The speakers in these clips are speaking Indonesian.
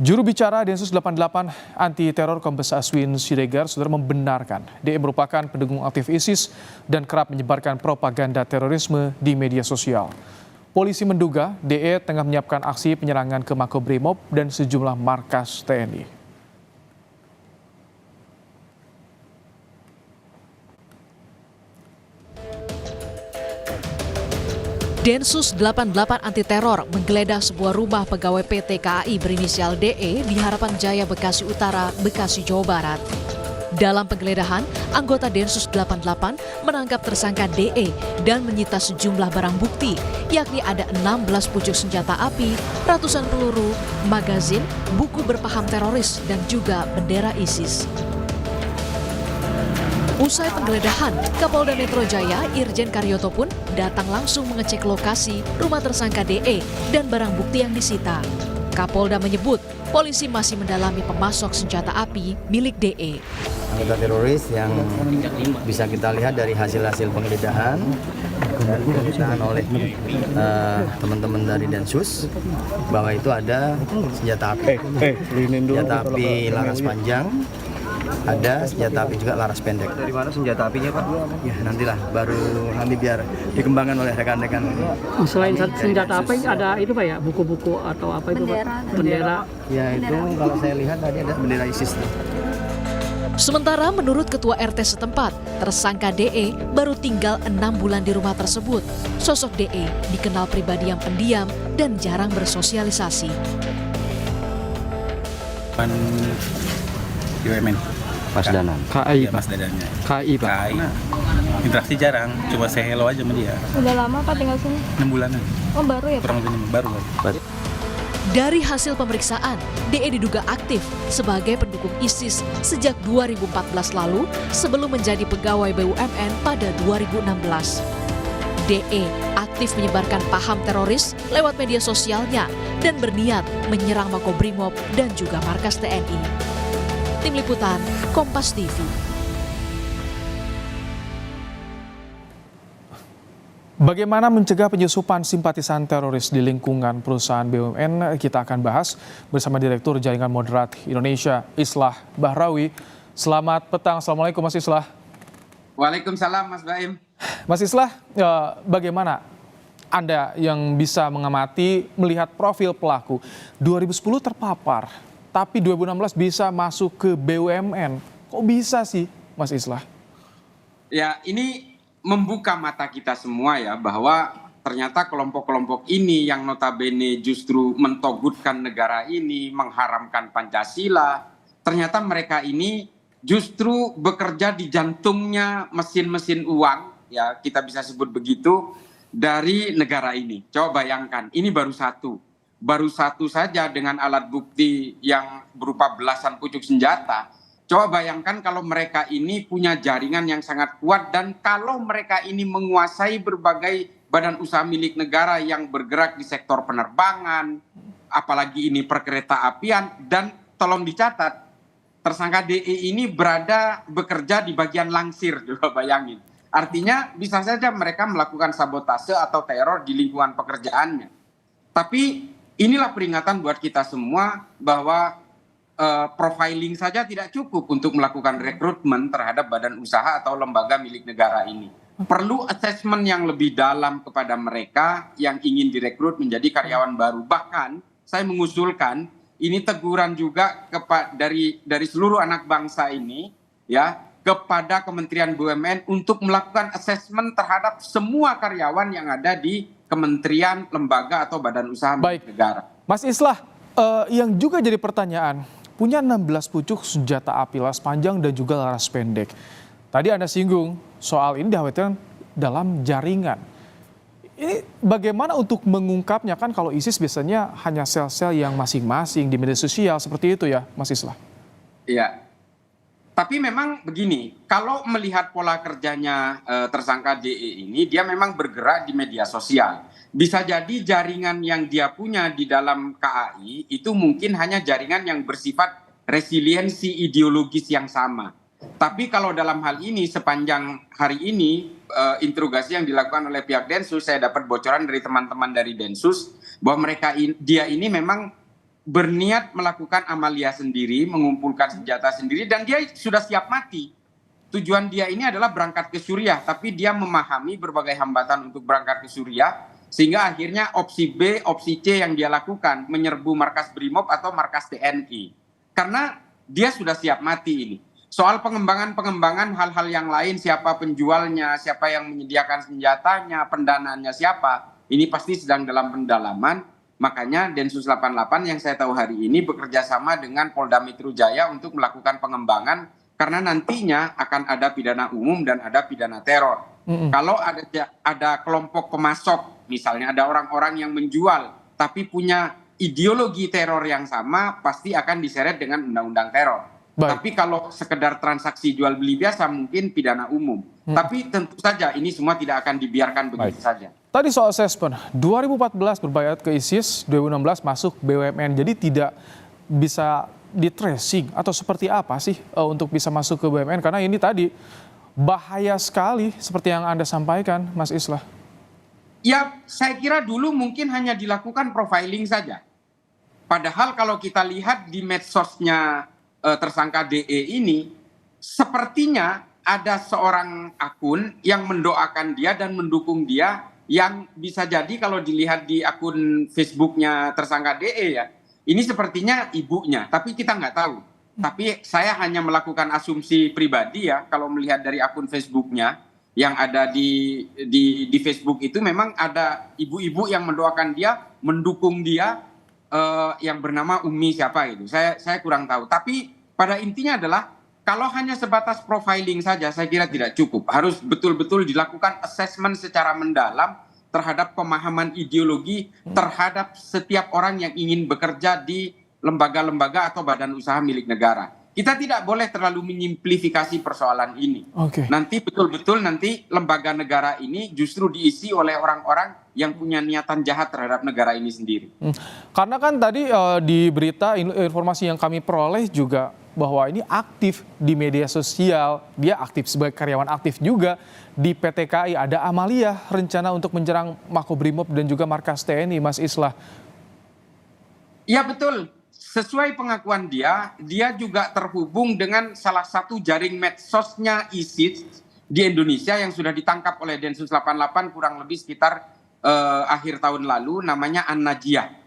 Juru bicara Densus 88 anti teror Kombes Aswin Siregar sudah membenarkan DE merupakan pendukung aktif ISIS dan kerap menyebarkan propaganda terorisme di media sosial. Polisi menduga DE tengah menyiapkan aksi penyerangan ke Makobrimob dan sejumlah markas TNI. Densus 88 anti teror menggeledah sebuah rumah pegawai PT KAI berinisial DE di Harapan Jaya, Bekasi Utara, Bekasi, Jawa Barat. Dalam penggeledahan, anggota Densus 88 menangkap tersangka DE dan menyita sejumlah barang bukti, yakni ada 16 pucuk senjata api, ratusan peluru, magazin, buku berpaham teroris, dan juga bendera ISIS. Usai penggeledahan, Kapolda Metro Jaya Irjen Karyoto pun datang langsung mengecek lokasi rumah tersangka DE dan barang bukti yang disita. Kapolda menyebut polisi masih mendalami pemasok senjata api milik DE. Anggota teroris yang bisa kita lihat dari hasil-hasil penggeledahan dan penggeledahan oleh teman-teman dari Densus bahwa itu ada senjata api laras panjang, ada senjata api juga laras pendek. Dari mana senjata apinya, Pak? Ya nantilah baru kami biar dikembangkan oleh rekan-rekan. Selain senjata api ada itu Pak ya, buku-buku atau apa itu Pak? Bendera. Ya itu kalau saya lihat tadi ada bendera ISIS. Sementara menurut Ketua RT setempat, tersangka DE baru tinggal 6 bulan di rumah tersebut. Sosok DE dikenal pribadi yang pendiam dan jarang bersosialisasi. BUMN. Mas Danan. KAI, Mas Dadannya. KAI Pak. KAI. Interaksi jarang, cuma say hello aja sama dia. Udah lama Pak tinggal sini? 6 bulanan. Oh baru ya Pak? Kurang lebih baru. Dari hasil pemeriksaan, DE diduga aktif sebagai pendukung ISIS sejak 2014 lalu sebelum menjadi pegawai BUMN pada 2016. DE aktif menyebarkan paham teroris lewat media sosialnya dan berniat menyerang Makobrimob dan juga markas TNI. Tim Liputan, Kompas TV. Bagaimana mencegah penyusupan simpatisan teroris di lingkungan perusahaan BUMN? Kita akan bahas bersama Direktur Jaringan Moderat Indonesia, Islah Bahrawi. Selamat petang, Assalamualaikum Mas Islah. Waalaikumsalam Mas Baim. Mas Islah, bagaimana Anda yang bisa mengamati melihat profil pelaku? 2010 terpapar, tapi 2016 bisa masuk ke BUMN. Kok bisa sih Mas Islah? Ya ini membuka mata kita semua ya bahwa ternyata kelompok-kelompok ini yang notabene justru mentogutkan negara ini, mengharamkan Pancasila, ternyata mereka ini justru bekerja di jantungnya mesin-mesin uang, ya kita bisa sebut begitu, dari negara ini. Coba bayangkan, ini baru satu saja dengan alat bukti yang berupa belasan pucuk senjata. Coba bayangkan kalau mereka ini punya jaringan yang sangat kuat dan kalau mereka ini menguasai berbagai badan usaha milik negara yang bergerak di sektor penerbangan, apalagi ini perkereta apian, dan tolong dicatat, tersangka DE ini bekerja di bagian langsir, coba bayangin. Artinya bisa saja mereka melakukan sabotase atau teror di lingkungan pekerjaannya. Tapi inilah peringatan buat kita semua bahwa profiling saja tidak cukup untuk melakukan rekrutmen terhadap badan usaha atau lembaga milik negara ini. Perlu assessment yang lebih dalam kepada mereka yang ingin direkrut menjadi karyawan baru. Bahkan saya mengusulkan ini teguran juga dari seluruh anak bangsa ini ya kepada Kementerian BUMN untuk melakukan assessment terhadap semua karyawan yang ada di kementerian, lembaga atau badan usaha milik negara. Mas Islah, yang juga jadi pertanyaan, punya 16 pucuk senjata api laras panjang dan juga laras pendek. Tadi Anda singgung soal ini dikhawatirkan dalam jaringan. Ini bagaimana untuk mengungkapnya, kan kalau ISIS biasanya hanya sel-sel yang masing-masing di media sosial seperti itu ya Mas Islah? Iya, tapi memang begini, kalau melihat pola kerjanya tersangka DE ini, dia memang bergerak di media sosial. Bisa jadi jaringan yang dia punya di dalam KAI itu mungkin hanya jaringan yang bersifat resiliensi ideologis yang sama. Tapi kalau dalam hal ini sepanjang hari ini interogasi yang dilakukan oleh pihak Densus, saya dapat bocoran dari teman-teman dari Densus bahwa dia ini memang berniat melakukan amalia sendiri, mengumpulkan senjata sendiri, dan dia sudah siap mati. Tujuan dia ini adalah berangkat ke Suriah, tapi dia memahami berbagai hambatan untuk berangkat ke Suriah, sehingga akhirnya opsi B, opsi C yang dia lakukan, menyerbu markas BRIMOB atau markas TNI. Karena dia sudah siap mati ini. Soal pengembangan hal-hal yang lain, siapa penjualnya, siapa yang menyediakan senjatanya, pendanaannya siapa, ini pasti sedang dalam pendalaman. Makanya Densus 88 yang saya tahu hari ini bekerja sama dengan Polda Metro Jaya untuk melakukan pengembangan, karena nantinya akan ada pidana umum dan ada pidana teror. Kalau ada kelompok pemasok, misalnya ada orang-orang yang menjual tapi punya ideologi teror yang sama, pasti akan diseret dengan undang-undang teror. Baik. Tapi kalau sekedar transaksi jual beli biasa mungkin pidana umum. Tapi tentu saja ini semua tidak akan dibiarkan begitu saja. Tadi soal assessment, 2014 berbayat ke ISIS, 2016 masuk BUMN, jadi tidak bisa di tracing atau seperti apa sih untuk bisa masuk ke BUMN? Karena ini tadi bahaya sekali seperti yang Anda sampaikan, Mas Islah. Ya, saya kira dulu mungkin hanya dilakukan profiling saja. Padahal kalau kita lihat di medsosnya tersangka DE ini, sepertinya ada seorang akun yang mendoakan dia dan mendukung dia, yang bisa jadi kalau dilihat di akun Facebooknya tersangka DE ya, ini sepertinya ibunya, tapi kita nggak tahu. Tapi saya hanya melakukan asumsi pribadi ya, kalau melihat dari akun Facebooknya yang ada di Facebook itu memang ada ibu-ibu yang mendoakan dia, mendukung dia, yang bernama Umi siapa itu. Saya kurang tahu. Tapi pada intinya adalah kalau hanya sebatas profiling saja saya kira tidak cukup. Harus betul-betul dilakukan assessment secara mendalam terhadap pemahaman ideologi terhadap setiap orang yang ingin bekerja di lembaga-lembaga atau badan usaha milik negara. Kita tidak boleh terlalu menyimplifikasi persoalan ini. Nanti betul-betul nanti lembaga negara ini justru diisi oleh orang-orang yang punya niatan jahat terhadap negara ini sendiri. Karena kan tadi di berita informasi yang kami peroleh juga bahwa ini aktif di media sosial, dia aktif sebagai karyawan aktif juga di PT KAI. Ada amalia rencana untuk menyerang Makobrimob dan juga markas TNI, Mas Islah. Ya betul. Sesuai pengakuan dia juga terhubung dengan salah satu jaring medsosnya ISIS di Indonesia yang sudah ditangkap oleh Densus 88 kurang lebih sekitar akhir tahun lalu, namanya An-Najiyah.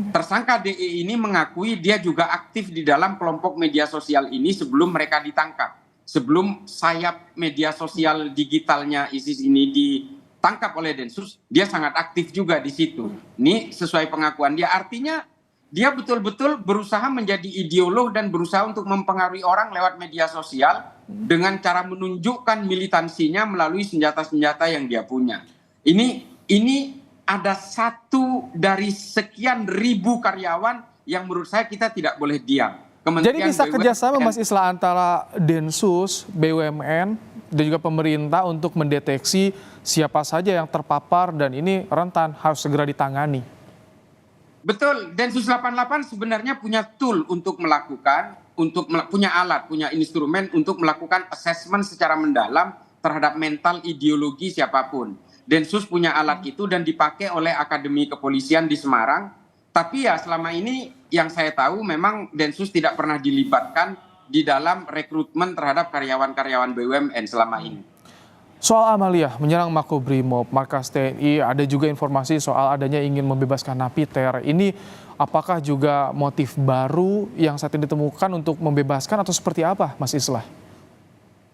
Tersangka DE ini mengakui dia juga aktif di dalam kelompok media sosial ini sebelum mereka ditangkap. Sebelum sayap media sosial digitalnya ISIS ini ditangkap oleh Densus, dia sangat aktif juga di situ. Ini sesuai pengakuan dia, artinya dia betul-betul berusaha menjadi ideolog dan berusaha untuk mempengaruhi orang lewat media sosial dengan cara menunjukkan militansinya melalui senjata-senjata yang dia punya. Ini ada satu dari sekian ribu karyawan yang menurut saya kita tidak boleh diam. Jadi bisa kerjasama Mas Islah antara Densus, BUMN, dan juga pemerintah untuk mendeteksi siapa saja yang terpapar dan ini rentan harus segera ditangani. Betul, Densus 88 sebenarnya punya tool untuk melakukan, punya alat, punya instrumen untuk melakukan assessment secara mendalam terhadap mental ideologi siapapun. Densus punya alat itu dan dipakai oleh Akademi Kepolisian di Semarang. Tapi ya selama ini yang saya tahu memang Densus tidak pernah dilibatkan di dalam rekrutmen terhadap karyawan-karyawan BUMN selama ini. Soal amalia menyerang Makobrimob, markas TNI, ada juga informasi soal adanya ingin membebaskan Napiter. Ini apakah juga motif baru yang saat ini ditemukan untuk membebaskan atau seperti apa, Mas Islah?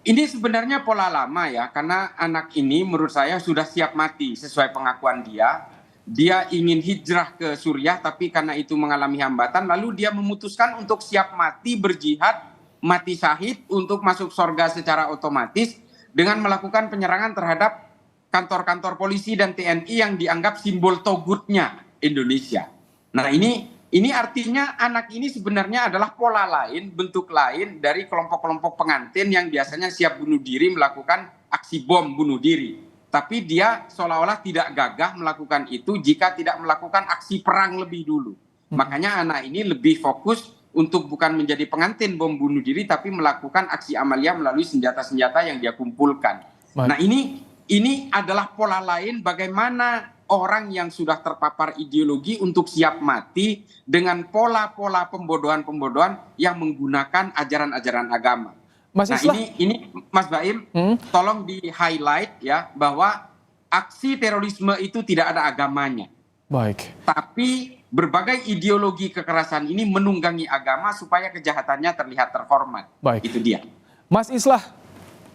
Ini sebenarnya pola lama ya, karena anak ini menurut saya sudah siap mati sesuai pengakuan dia. Dia ingin hijrah ke Suriah tapi karena itu mengalami hambatan, lalu dia memutuskan untuk siap mati berjihad, mati syahid untuk masuk surga secara otomatis dengan melakukan penyerangan terhadap kantor-kantor polisi dan TNI yang dianggap simbol togutnya Indonesia. Nah ini artinya anak ini sebenarnya adalah pola lain, bentuk lain dari kelompok-kelompok pengantin yang biasanya siap bunuh diri melakukan aksi bom bunuh diri. Tapi dia seolah-olah tidak gagah melakukan itu jika tidak melakukan aksi perang lebih dulu. Makanya anak ini lebih fokus untuk bukan menjadi pengantin bom bunuh diri tapi melakukan aksi amalia melalui senjata-senjata yang dia kumpulkan. Nah ini adalah pola lain bagaimana orang yang sudah terpapar ideologi untuk siap mati dengan pola-pola pembodohan-pembodohan yang menggunakan ajaran-ajaran agama. Mas Nah Islah, ini Mas Baim, tolong di-highlight ya bahwa aksi terorisme itu tidak ada agamanya. baik. Tapi berbagai ideologi kekerasan ini menunggangi agama supaya kejahatannya terlihat terhormat. Baik. Itu dia. Mas Islah,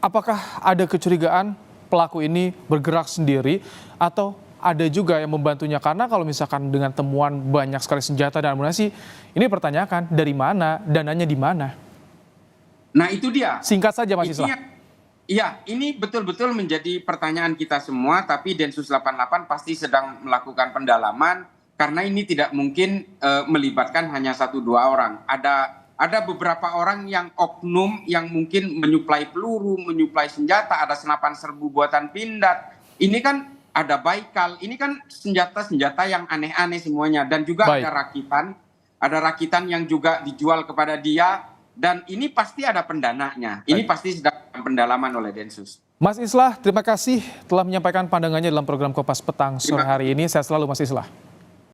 apakah ada kecurigaan pelaku ini bergerak sendiri atau ada juga yang membantunya? Karena kalau misalkan dengan temuan banyak sekali senjata dan amunisi, ini pertanyakan dari mana, dananya di mana? Nah itu dia. Singkat saja Mas Islah. Iya, ini betul-betul menjadi pertanyaan kita semua, tapi Densus 88 pasti sedang melakukan pendalaman karena ini tidak mungkin melibatkan hanya 1-2 orang. Ada beberapa orang yang oknum yang mungkin menyuplai peluru, menyuplai senjata, ada senapan serbu buatan Pindad. Ini kan ada Baikal, ini kan senjata-senjata yang aneh-aneh semuanya. Dan juga Baik. ada rakitan yang juga dijual kepada dia. Dan ini pasti ada pendananya. Ini pasti sedang pendalaman oleh Densus. Mas Islah, terima kasih telah menyampaikan pandangannya dalam program Kompas Petang sore hari ini. Sehat selalu Mas Islah.